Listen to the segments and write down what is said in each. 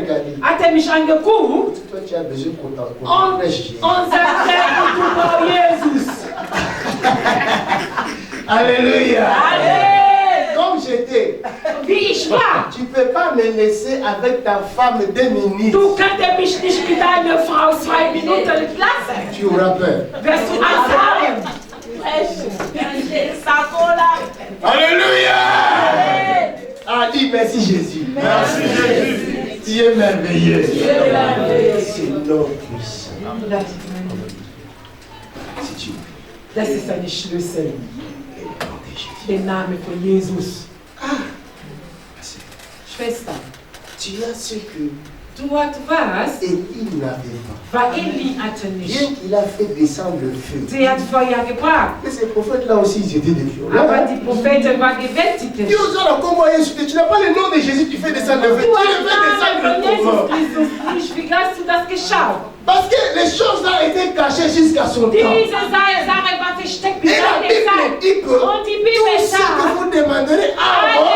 regardé. Hat mich angeguckt. Toi, tu as besoin qu'on Und t'encourage. sagte, du brauchst Jesus. Alléluia. Amen. Comme j'étais, Wie ich war. tu ne peux pas me laisser avec ta femme 2 minutes. Du kannst mich nicht mit deiner Frau 2 Minuten lassen. Tu auras peur. Wirst du Angst haben? Alléluia. Ah, dis merci Jésus. Merci Jésus. Tu es merveilleux. merveilleux. C'est l'homme puissant. Si tu Das ist eine Schlüssel. es le nom de Jésus. Der Name von Jesus. Schwester, Tu as ce que du hast was, Élie n'avait pas. was Eli hatte Bien nicht. qu'il a fait descendre le feu. Sie hat Feuer gebracht. Mais ces prophètes-là aussi, ils étaient des violents. Aber die Propheten waren gewaltig. Dis aux gens, comment tu n'as pas le nom de Jésus, tu fais descendre le feu. Du Tu hast le fais descendre Namen le von Jesus comment? Christus nicht. Wie hast du das geschaut? Parce que les choses-là étaient cachées jusqu'à son temps. Diese Sache war versteckt bis Et la an die Bible Zeit. dit que Und die Bibel tout ce que sagt, vous demanderez avant,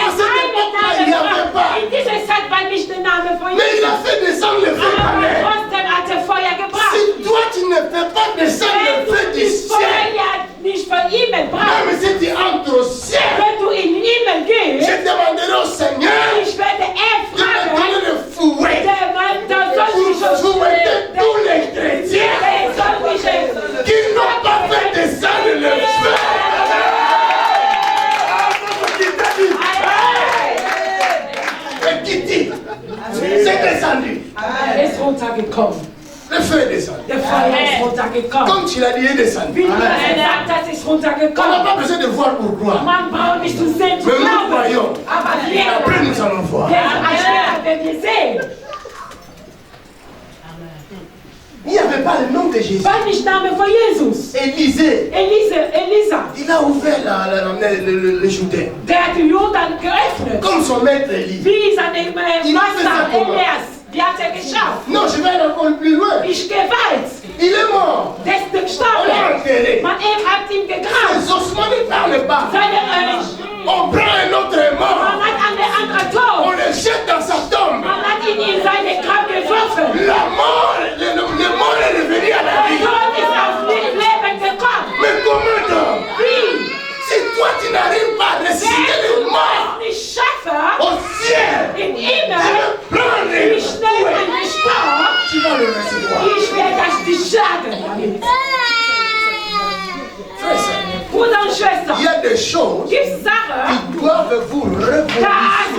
à cette époque-là, il n'y avait pas. in dieser Zeit war nicht der Name von Mais il Jesus. a fait descendre le feu quand Aber même. trotzdem hat er Feuer gebracht. Si toi tu ne fais pas descendre Wenn le feu du du das ciel, Feuer nicht von Himmel brauchst, même si tu entres au ciel, wenn du in den Himmel je gehst, demanderai au Seigneur ich werde de me fragen, donner le fouet der Mann, der soll mich pour fouetter tous les chrétiens qui n'ont pas fait descendre le feu. Et qui dit, c'est descendu. Er ist runtergekommen. Le feu est descendu. Der Feuer ist runtergekommen. Comme tu l'as dit, il est descendu. Wie du gesagt hast, ist On n'a runtergekommen. pas besoin de voir pourquoi. Man braucht nicht zu sehen, zu Mais nous glauben. voyons. Aber Et après, wir nous allons voir. später werden wir sehen. Il n'y avait pas le nom de Jésus. War nicht Name von Jesus. Élisée, Elisa, il a ouvert le Jourdain. der hat die Jordan geöffnet. Comme son maître Élie. Wie seine Il Master fait ça comment? Elias. Wie hat er geschafft? Non, je vais aller encore plus loin. Ich gehe weit. Il est mort. Der ist On l'a gestorben. enterré. Man hat ihn gegraben. Les ossements ne parlent pas. On prend un autre Man mort. hat eine andere On Tod. le jette dans sa tombe. Man hat ihn in seine Grab geworfen. La mort, le mort est revenu à la Der vie. Tod ist auf Leben gekommen. Mais comment donc? Wie? Si toi tu n'arrives pas à ressusciter Wenn les du morts es nicht schaffst, au ciel, im je Himmel, vais prendre ich nehme den Stab, tu vas le recevoir. ich werde das dich schlagen damit. Frère, sœur, Bruder und il y Schwester, a des choses gibt Sachen, qui doivent vous das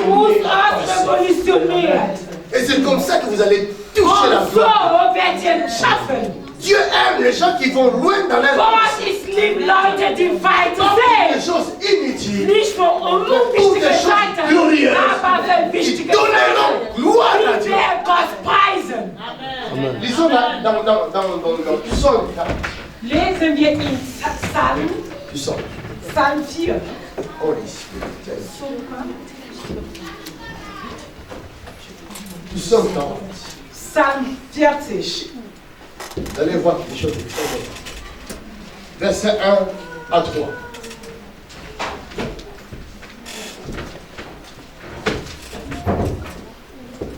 muss révolutionner. uns revolutionieren. Et c'est comme ça que vous allez Und toucher la so gloire. werdet ihr es schaffen. Dieu aime les gens qui vont loin dans leur vie. Gott ist lieb Leute, die weit Pas pour des sehen. choses inutiles. Nicht für unwichtige Seiten, aber für wichtige Donneront Seiten. gloire à Die Dieu. wir Gott preisen. Lisons là, dans Psaume 4. Lesen wir in Psalm 4. Holy Spirit. Psaume 40. Psalm 40. Vous allez voir quelque chose de très important. Verset 1 à 3.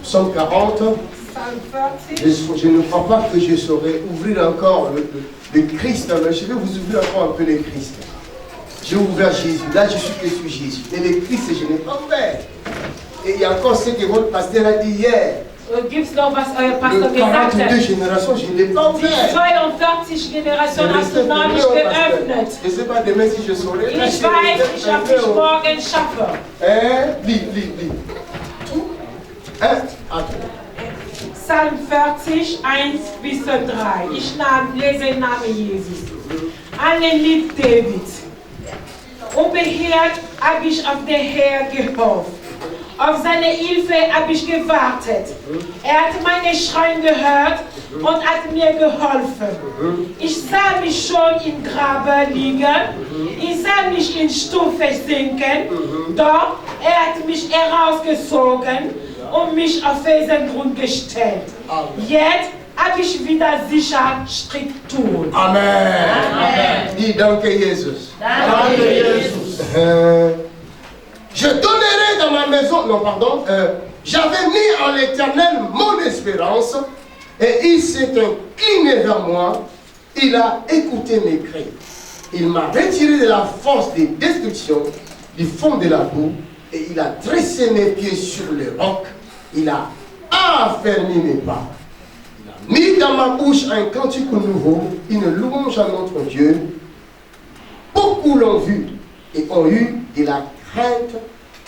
Psaume 40. Psalm 40. Je ne crois pas que je saurais ouvrir encore le Christ, mais je vais vous ouvrir encore un peu le Christ. J'ai ouvert Jésus, là je suis que sur Jésus. Et le Christ, je n'ai pas fait. Et il y a encore ce que votre pasteur a dit hier. Gibt's noch was euer Pastor Le gesagt 42 hat? générations, je ne l'ai pas Die fait. 42 Generationen hast du noch nicht geöffnet. Je ne sais pas demain si je saurai. Ich weiß nicht, ob ich morgen schaffe. Lis. 1 à 3. Psalm 40, 1 bis 3. Ich lese im Namen Jesus. Ein Lied David. Unbeirrt habe ich auf den Herr gehofft. Auf seine Hilfe habe ich gewartet. Er hat meine Schreien gehört und hat mir geholfen. Ich sah mich schon im Grabe liegen. Ich sah mich in Stufe sinken. Doch er hat mich herausgezogen und mich auf festen Grund gestellt. Jetzt habe ich wieder sicher Schritt tun. Amen. Amen. Dis danke Jesus. Danke Jesus. Je donnerai dans ma maison, non pardon, J'avais mis en l'Éternel mon espérance, et il s'est incliné vers moi. Il a écouté mes cris. Il m'a retiré de la force des destructions, du fond de la boue, et il a dressé mes pieds sur le roc. Il a affermi mes pas. Il a mis dans ma bouche un cantique nouveau, une louange à notre Dieu. Beaucoup l'ont vu et ont eu de la crainte,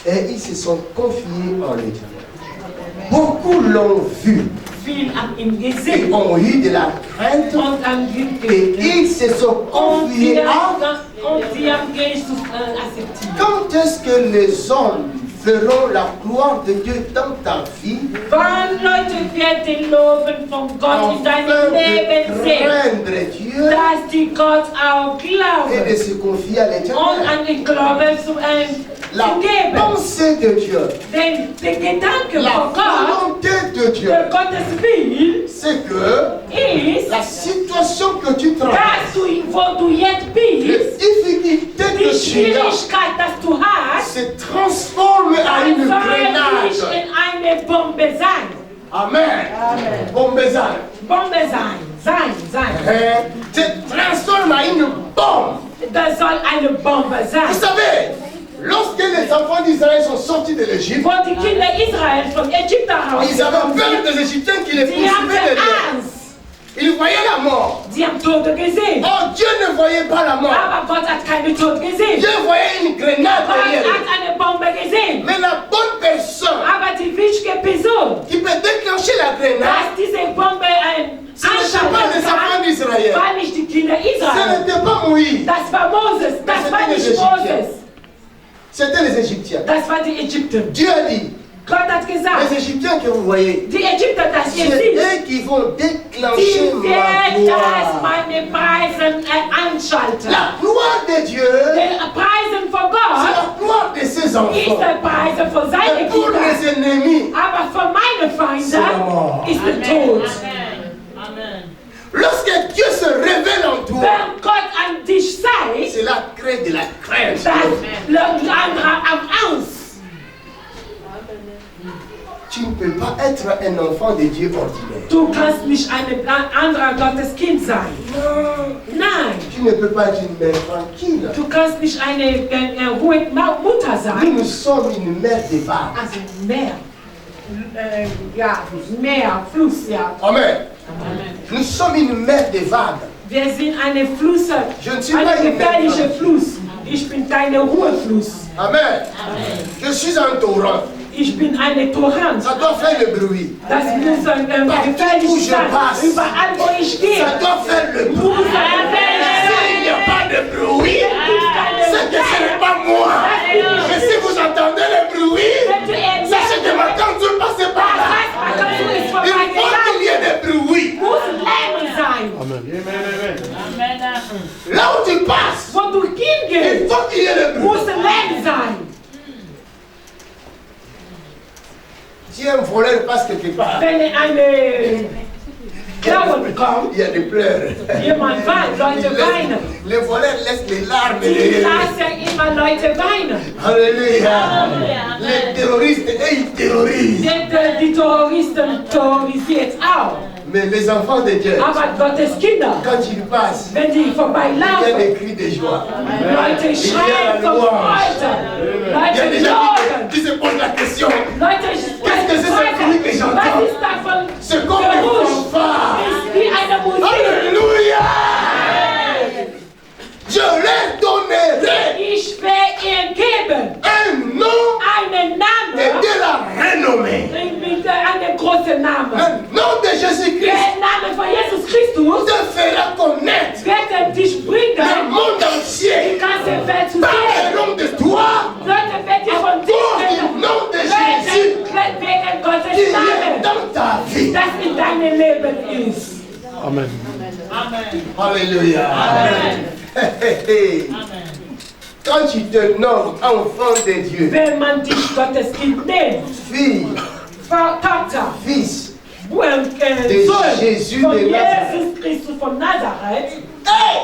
et ils se sont confiés en l'Éternel. Beaucoup l'ont vu. Viel haben ihn Ils gesehen ont eu de la crainte und haben ihn et ils se sont und sie confiés à. haben Jesus akzeptiert. Quand est-ce que les hommes verront la gloire de Dieu dans ta vie? Wann Leute werden loben von Gott in deinem Afin Leben de sehen, craindre Dieu dass die Gott auch et glauben de se confier à und l'Éternel. an den Glauben zu La geben. pensée de Dieu, Denn der Gedanke la von Gott, volonté de Dieu, der Gottes Will, c'est que ist, la situation que tu traverses, dass du, wo du jetzt les bist, difficultés die que tu as, Schwierigkeit, dass du hast, se transforment en une soll nicht grenade. in eine Bombe sein. Amen. Bombe ça. Bombe sein. Se transforme en une bombe. Das soll eine Bombe Vous sein. savez, lorsque les enfants d'Israël sont sortis de l'Égypte, Wo die Kinder Israels von Ägypten ils avaient herausgekommen peur sind, des Égyptiens qui les sie poursuivaient haben derrière. Angst. Ils voyaient la mort. Sie haben Tote gesehen. Oh, Dieu ne voyait pas la mort. Aber Gott hat keine Tote gesehen. Dieu voyait une grenade Gott derrière eux. hat eine Bombe gesehen. Mais la bonne personne Aber die wichtige Person, qui peut déclencher la grenade, dass diese Bombe ce n'était pas les enfants anschalten kann, d'Israël. war nicht die Kinder Ce Israel. n'était pas Moïse. Das war Moses. Das war nicht Moses. C'était les Égyptiens. Das war die Ägypter. Dieu a dit, Gott hat gesagt, les Égyptiens que vous voyez, die Ägypter, das c'est ihr seht, eux qui vont déclencher die ma werden das gloire. meine Preisen anschalten. La gloire de Dieu, Die Preisen von c'est Gott la gloire de ses ist enfants. der Preis von Et seinen pour Kindern. les ennemis, Aber für meine C'est la Feinde mort. ist der Tod. lorsque Dieu se révèle en toi, Wenn Gott an dich zeigt, cela crée de la crainte. das andere am Angst. Tu ne peux pas être un enfant de Dieu ordinaire. Du kannst nicht ein anderer Gotteskind sein. Nein. Tu ne peux pas être une mère tranquille. Du kannst nicht eine ruhige Mutter sein. Nous sommes une mère des vagues. Also Meer. Ja, Meer, Fluss, ja. Amen. Nous sommes une mère des vagues. Wir sind eine Fluss, Je ne suis pas eine une mère gefährliche tranquille. Fluss. Ich bin keine Ruhefluss. Amen. Je suis un torrent. Ich bin eine Torrent. Ça doit faire le bruit. Das muss Partout gefährlich où je sein. passe. Überall, wo ich gehe. Ça doit faire le bruit. S'il n'y a pas de bruit, c'est que ce n'est pas moi. Mais si vous entendez le bruit, sachez que ma canture passe par là. Il faut qu'il y ait des bruits. Muss Lärm sein. Là où tu passes, Wo du il hingehst, faut qu'il y ait des bruits. muss Lärm sein. Si un voleur passe quelque part, Wenn eine Klauen kommt, il y a des pleurs. jemand weint, Leute weinen. Les voleurs laissent les larmes Die derrière. lassen immer Leute weinen. Alléluia. Les terroristes, ils terrorisent. Die Terroristen terrorisiert auch. Mais les enfants de Dieu, Aber Gottes Kinder, quand ils passent, wenn die il y a vorbeilaufen, des cris de joie. Leute schreien vor Freude. Il y a Leute des gens loben. qui se posent la question. Leute Qu'est-ce que c'est ce bruit que j'entends? was ist davon C'est comme des Geruch? fanfares. Ist wie eine Musik. Alléluia. Je leur donnerai Ich werde ihr geben un nom einen et Namen, de la renommée. mit einem großen Namen. Le nom de Jésus-Christ Der Name von Jesus Christus te fera connaître wird dich le bringen, monde die entier ganze Welt zu par sehen. le nom de toi, Leute werden dich von dir pour le kennen. nom de Jésus Wegen qui Gottes est Namen, dans ta vie. das in deinem Leben ist. Amen. Alléluia. Quand tu te nommes enfant de Dieu, Wenn man dich Gottes Kind nennt, fille, Tochter, fils, Sohn Jésus von de Nazareth. Jesus Christus von Nazareth, hey!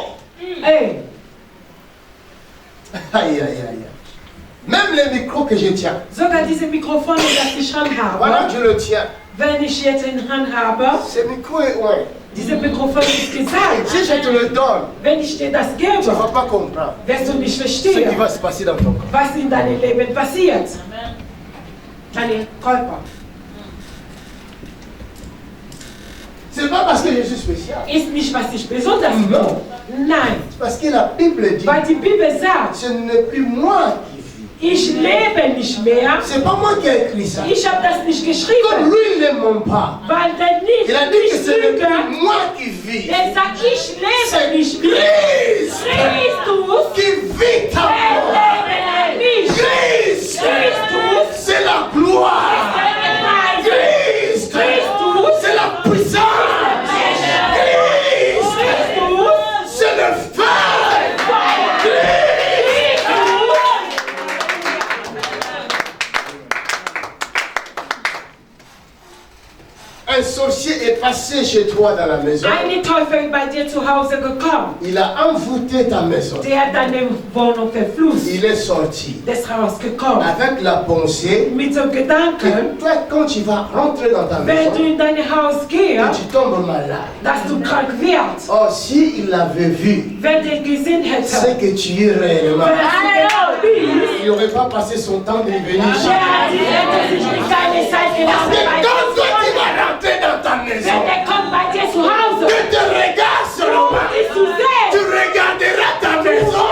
ey, Aïe, aïe, aïe. Même les micros que je tiens. Sogar diese Mikrofone, das ich Voilà, handhabe, je le tiens. wenn ich jetzt in Hand habe, Ce micro est loin. diese Mikrofon ist gesagt. Si je te le donne, Wenn ich dir das tu ne gebe, vas pas comprendre wirst du nicht ce qui verstehen, va se passer dans ton corps. was in deinem Leben passiert. Deine Körper. C'est pas parce que je suis spécial. Ist nicht, was ich besonders bin. Non. Nein, C'est parce que la Bible dit, weil die Bibel sagt, ce n'est plus moi qui vis. ich lebe nicht mehr. C'est pas moi qui ai écrit ça. Ich habe das nicht Comme geschrieben, lui, il ne ment pas. weil der nicht, Il a dit que nicht ce n'est lüge. plus moi qui vis. Der sagt, ich lebe C'est nicht mehr. Christ Christus, qui vit en er moi. lebe nicht. Christ, Christus, c'est la gloire. Christ, c'est la puissance. Christ, c'est le feu. Un sorcier est passé chez toi dans la maison. Ein Teufel bei dir zu Hause gekommen. Il a envoûté ta maison. Der hat deine Wohnung verflucht. Il est sorti Der ist rausgekommen. avec la pensée Mit dem Gedanken, que toi, quand tu vas rentrer dans ta wenn du maison, in dein Haus que gehst, tu tombes malade. dass du krank wirst. Oh, si il avait vu Wenn der gesehen ce hätte, que tu es réellement, wer du genau bist, il n'aurait pas passé son temps de venir der chez hätte sich nicht keine Zeit Parce gelassen que bei quand dir. toi, tu vas rentrer dans ta Wenn maison, der kommt bei dir zu Hause, tu te regardes seulement. bist du Tu selbst. regarderas ta maison.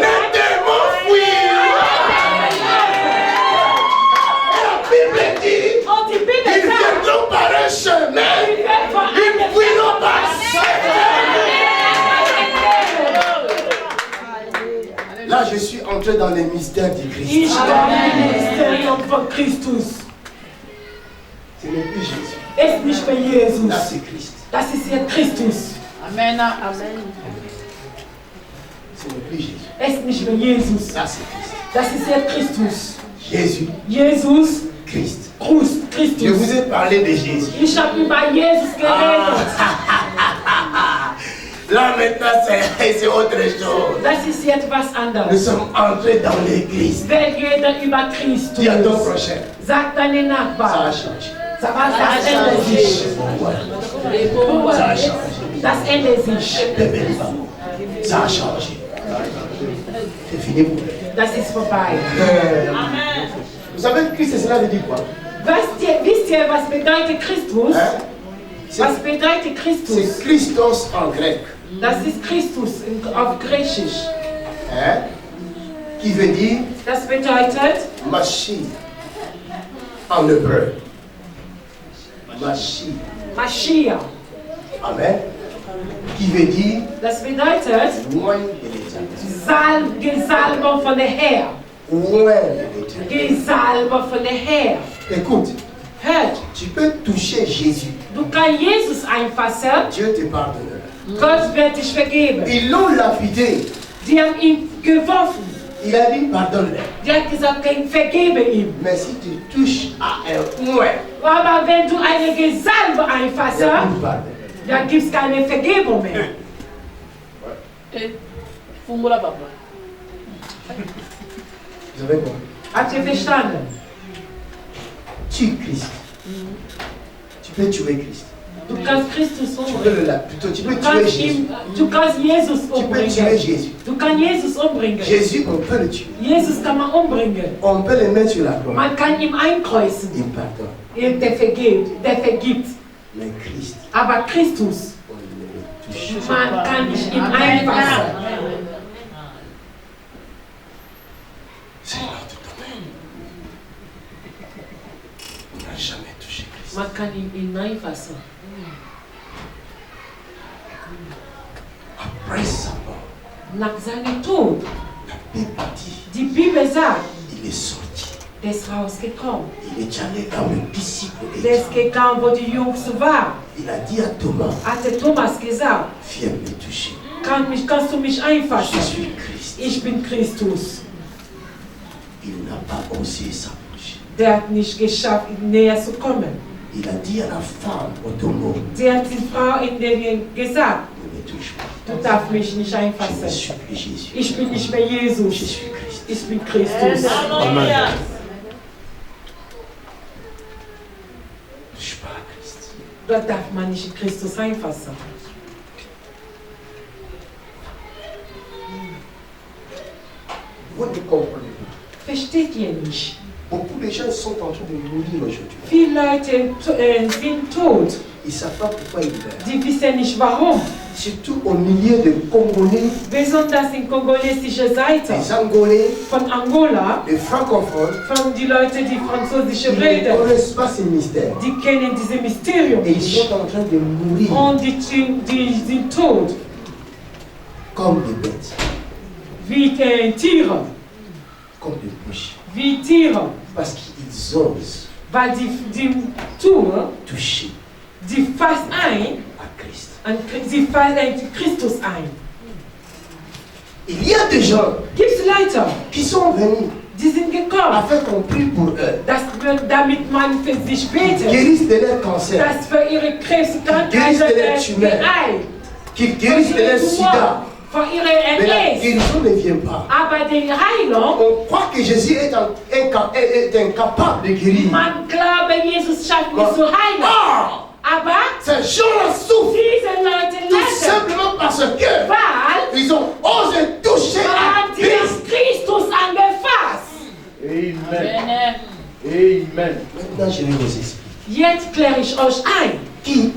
Les démons fuient. Et la Bible dit, Und die Bibel ils sagt, viendront par un chemin. wir werden von Ils einem fuiront par sept. Là, je suis entré dans les mystères du Christ. Ich bin im Ministerium von Christus. Ce n'est plus Jésus. Es ist nicht mehr Jesus. Là, c'est Christ. Das ist jetzt Christus. Amen. Ce n'est plus Jésus. Es ist nicht mehr Jesus. Là, c'est Christ. Das ist jetzt Christus. Jésus, Jesus, Christ. Je Christus. vous ai parlé de Jésus. Ich habe über Jesus geredet. Là, maintenant, c'est autre chose. Das ist jetzt was Nous anderes. sommes entrés dans l'église. Wir reden über Christus. Dis à ton prochain, Sag deine ça a Nachbarn. changé. Das ändert sich. Voilà. Ça a changé. Das ändert sich. Bébé, ça a changé. C'est fini pour lui. Das ist vorbei. Vous savez, Christ, cela veut dire quoi? Wisst ihr, was bedeutet Christus? Hein? Was bedeutet C'est Christus? Christos en grec. Das ist Christus auf Griechisch. Hein? Qui veut dire Das bedeutet machine en hébreu. Machine. Maschiach. Amen. Qui veut dire Das bedeutet loin de l'éternel. Gesalbung von der Herr. Loin de l'éternel. Gesalbung von der Herr. Écoute, Hört, tu peux toucher Jésus. du kannst Jesus einfassen, Dieu te pardonnera. Gott wird dich vergeben. Ils l'ont lapidé. Die haben ihn geworfen. Il a dit pardonne-les. Die hat gesagt, vergebe ihm. Mais si tu touches à un point, Aber wenn du eine Gesalbe il n'y a einfasst, plus de pardon. dann gibt es keine Vergebung mehr. Fungula papa. Vous avez compris? Habt ihr verstanden? Tue Christ. Tu peux tuer Christ. Du kannst Christus Tu peux umbringen. le lapider. Plutôt, tu peux Du tuer kannst, Jésus. du kannst Jesus Tu peux tuer umbringen. Jésus. Du kannst Jesus umbringen. Jésus, on peut le tuer. Jesus kann man umbringen. On peut le mettre sur la croix. Man kann ihm einkreuzen. Il pardonne. Der vergibt. Der vergibt. Mais Christ, Aber Christus, on ne le touche. man kann nicht ihm einfassen. C'est notre domaine. On n'a jamais touché Christ. Man kann ihm hineinfassen. Après sa mort, Nach seinem Tod, la Bible dit, die Bibel sagt, il est sorti. der ist rausgekommen. Il est allé dans le disciple. Der ist gegangen, wo die Jungs waren. Il a dit à Thomas, Hatte Thomas gesagt, viens me toucher. kannst du mich Je einfassen? suis Christ. Ich bin Christus. Il n'a pas osé s'approcher. Der hat nicht geschafft, näher zu kommen. Il a dit à la femme au tombeau, Sie hat die Frau in der gesagt, ne me touche pas. du darfst mich nicht Je ne einfassen. suis plus Jésus. Ich bin nicht mehr Je Jesus. suis Christ. ist mit Christus. Amen. Je suis pas à Christ. Dort darf man nicht in Christus reinfassen. Vous ne comprenez pas. Versteht ihr nicht? Beaucoup de gens sont en train de mourir aujourd'hui. Viele Leute sind tot. Ils ne savent pas pourquoi ils meurent. Die wissen nicht warum. Surtout au milieu de Congolais, Besonders in kongolesischer Seite. des Angolais, Von Angola, des francophones. von die Leute, die Französisch Ils ne reden. connaissent pas ces mystères. Die kennen dieses Mysterium Et ils nicht. sont en train de mourir Und die sind tot. comme des bêtes, Wie Tiere. comme des bouches. Wie Tiere. Parce qu'ils osent Weil die tun, toucher die fasst ein, à Christ. sie fasst Christus ein. Il y a des gens Gibt's Leute, qui sont venus die sind gekommen, afin qu'on prie pour eux, damit man für sich betet, guérissent de leur cancer, dass für ihre Krebskrankheit Guérissent de leur tumeur. geheilt, qu'ils guérissent de leur sida. für ihre Mais la MS. guérison ne vient pas. Aber die Heilung, On croit que Jésus est incapable de guérir. man glaube, Jesus schafft nicht zu heilen. Ah, Aber ces gens-là souffrent diese Leute tout leiden, simplement parce que weil ils ont osé toucher à sie das Christ. Christus angefasst. Amen. Amen. Maintenant, je vais vous expliquer. Jetzt kläre ich euch ein. Qui